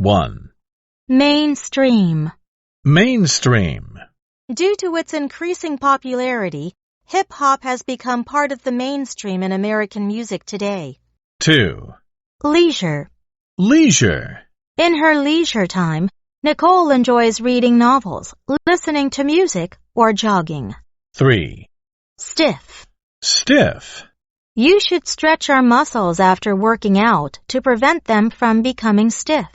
1. Mainstream. Mainstream. Due to its increasing popularity, hip-hop has become part of the mainstream in American music today. 2. Leisure. Leisure. In her leisure time, Nicole enjoys reading novels, listening to music, or jogging. 3. Stiff. Stiff. You should stretch our muscles after working out to prevent them from becoming stiff.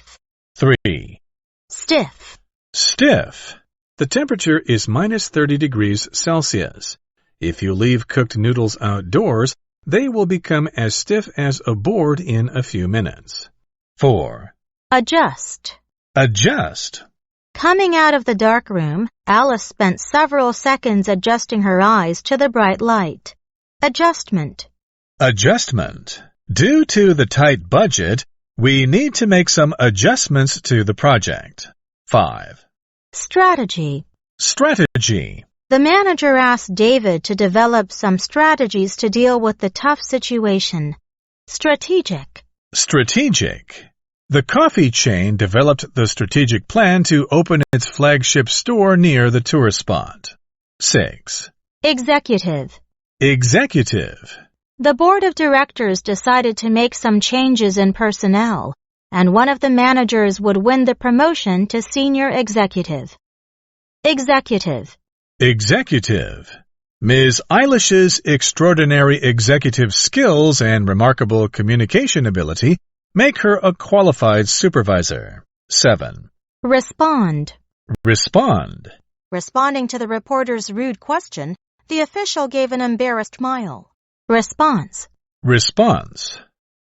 3. Stiff. Stiff. The temperature is minus 30 degrees Celsius. If you leave cooked noodles outdoors, they will become as stiff as a board in a few minutes. 4. Adjust. Adjust. Coming out of the dark room, Alice spent several seconds adjusting her eyes to the bright light. Adjustment. Adjustment. Due to the tight budget, we need to make some adjustments to the project. 5. Strategy. Strategy. The manager asked David to develop some strategies to deal with the tough situation. Strategic. Strategic. The coffee chain developed the strategic plan to open its flagship store near the tourist spot. 6. Executive. Executive. The board of directors decided to make some changes in personnel, and one of the managers would win the promotion to senior executive. Executive. Executive. Ms. Eilish's extraordinary executive skills and remarkable communication ability make her a qualified supervisor. 7. Respond. Respond. Responding to the reporter's rude question, the official gave an embarrassed smile. Response. Response.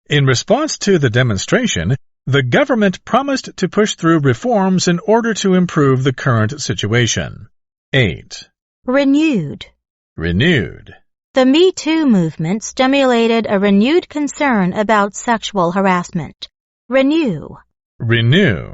In response to the demonstration, the government promised to push through reforms in order to improve the current situation. 8. Renewed. Renewed. The Me Too movement stimulated a renewed concern about sexual harassment. Renew. Renew.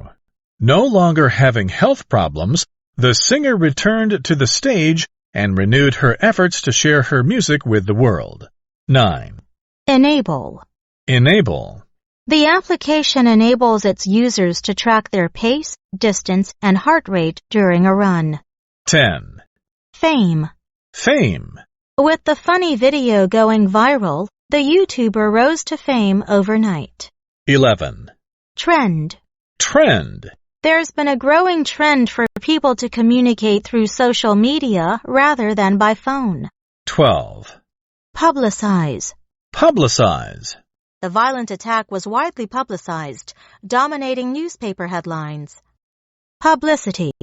No longer having health problems, the singer returned to the stage and renewed her efforts to share her music with the world. 9. Enable. Enable. The application enables its users to track their pace, distance, and heart rate during a run. 10. Fame. Fame. With the funny video going viral, the YouTuber rose to fame overnight. 11. Trend. Trend. There's been a growing trend for people to communicate through social media rather than by phone. 12. Publicize. Publicize. The violent attack was widely publicized, dominating newspaper headlines. Publicity.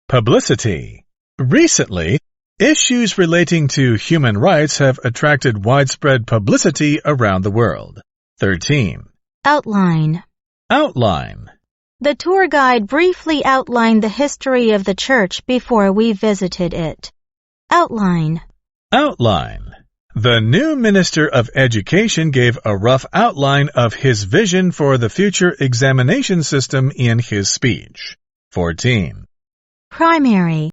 Publicity. Recently, issues relating to human rights have attracted widespread publicity around the world. 13. Outline. Outline. The tour guide briefly outlined the history of the church before we visited it. Outline. Outline. The new Minister of Education gave a rough outline of his vision for the future examination system in his speech. 14. Primary.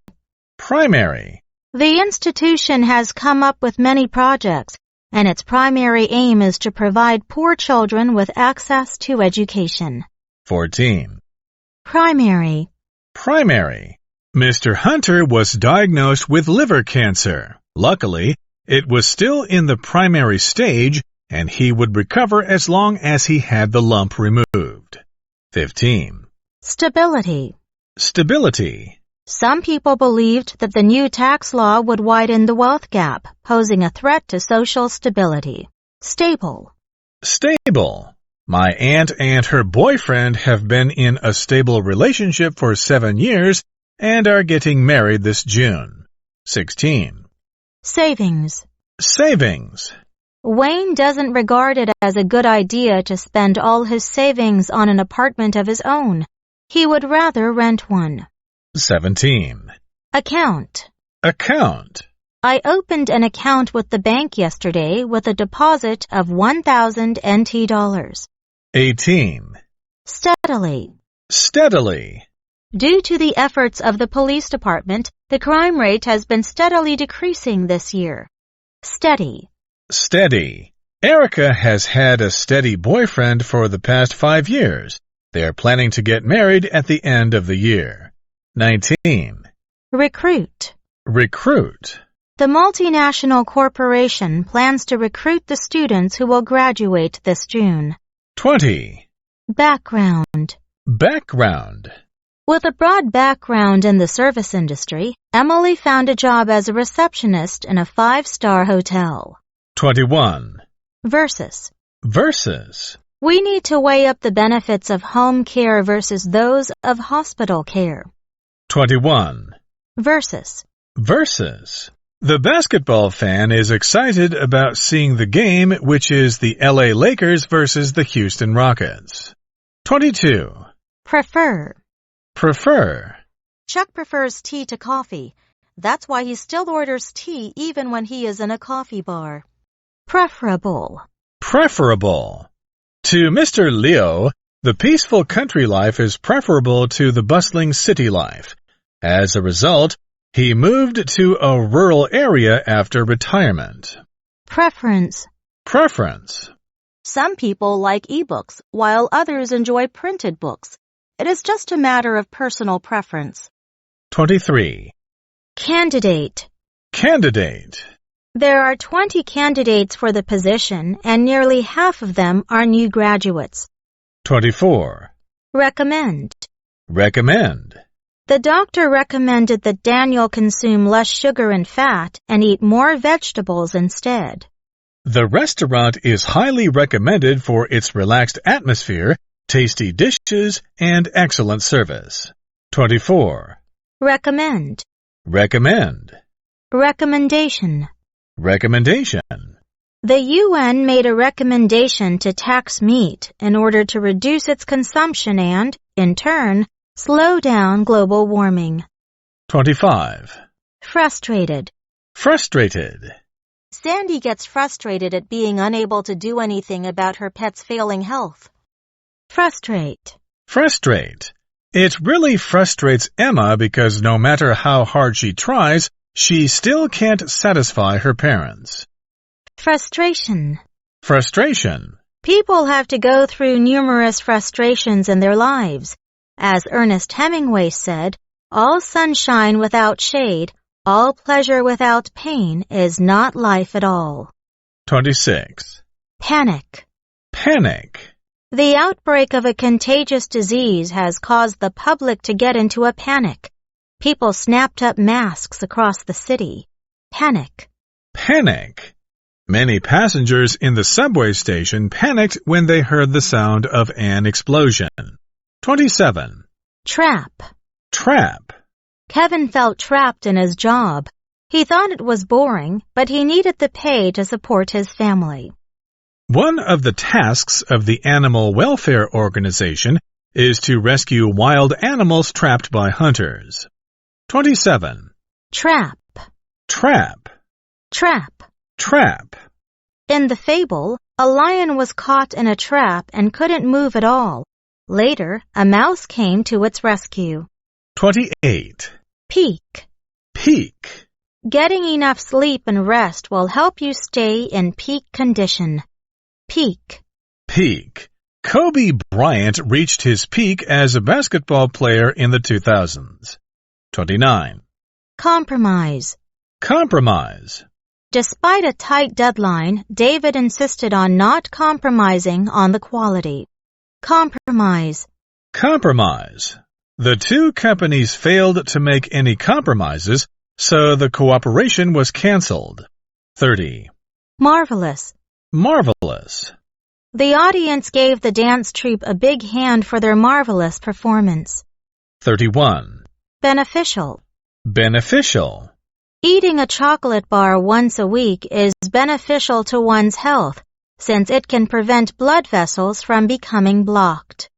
Primary. The institution has come up with many projects, and its primary aim is to provide poor children with access to education. 14. Primary. Primary. Mr. Hunter was diagnosed with liver cancer. Luckily, it was still in the primary stage, and he would recover as long as he had the lump removed. 15. Stability. Stability. Some people believed that the new tax law would widen the wealth gap, posing a threat to social stability. Stable. Stable. My aunt and her boyfriend have been in a stable relationship for 7 years and are getting married this June. 16. Savings. Savings. Wayne doesn't regard it as a good idea to spend all his savings on an apartment of his own. He would rather rent one. 17. Account. Account. I opened an account with the bank yesterday with a deposit of 1,000 NT dollars. 18. Steadily. Steadily. Due to the efforts of the police department, the crime rate has been steadily decreasing this year. Steady. Steady. Erica has had a steady boyfriend for the past 5 years. They are planning to get married at the end of the year. 19. Recruit. Recruit. The multinational corporation plans to recruit the students who will graduate this June. 20. Background. Background. With a broad background in the service industry, Emily found a job as a receptionist in a 5-star hotel. 21. Versus. Versus. We need to weigh up the benefits of home care versus those of hospital care. 21. Versus. Versus. The basketball fan is excited about seeing the game, which is the LA Lakers versus the Houston Rockets. 22. Prefer. Prefer. Chuck prefers tea to coffee. That's why he still orders tea even when he is in a coffee bar. Preferable. Preferable. To Mr. Leo, the peaceful country life is preferable to the bustling city life. As a result, he moved to a rural area after retirement. Preference. Preference. Some people like ebooks, while others enjoy printed books. It is just a matter of personal preference. 23. Candidate. Candidate. There are 20 candidates for the position, and nearly half of them are new graduates. 24. Recommend. Recommend. The doctor recommended that Daniel consume less sugar and fat and eat more vegetables instead. The restaurant is highly recommended for its relaxed atmosphere, tasty dishes, and excellent service. 24. Recommend. Recommend. Recommendation. Recommendation. The UN made a recommendation to tax meat in order to reduce its consumption and, in turn, slow down global warming. 25. Frustrated. Frustrated. Sandy gets frustrated at being unable to do anything about her pet's failing health. Frustrate. Frustrate. It really frustrates Emma because no matter how hard she tries, she still can't satisfy her parents. Frustration. Frustration. People have to go through numerous frustrations in their lives. As Ernest Hemingway said, all sunshine without shade, all pleasure without pain is not life at all. 26. Panic. Panic. The outbreak of a contagious disease has caused the public to get into a panic. People snapped up masks across the city. Panic. Panic. Many passengers in the subway station panicked when they heard the sound of an explosion. 27. Trap. Trap. Kevin felt trapped in his job. He thought it was boring, but he needed the pay to support his family. One of the tasks of the Animal Welfare Organization is to rescue wild animals trapped by hunters. 27. Trap. Trap. Trap. Trap. In the fable, a lion was caught in a trap and couldn't move at all. Later, a mouse came to its rescue. 28. Peak. Peak. Getting enough sleep and rest will help you stay in peak condition. Peak. Peak. Kobe Bryant reached his peak as a basketball player in the 2000s. 29. Compromise. Compromise. Despite a tight deadline, David insisted on not compromising on the quality. Compromise. Compromise. The two companies failed to make any compromises, so the cooperation was canceled. 30. Marvelous. Marvelous. The audience gave the dance troupe a big hand for their marvelous performance. 31. Beneficial. Beneficial. Eating a chocolate bar once a week is beneficial to one's health, since it can prevent blood vessels from becoming blocked.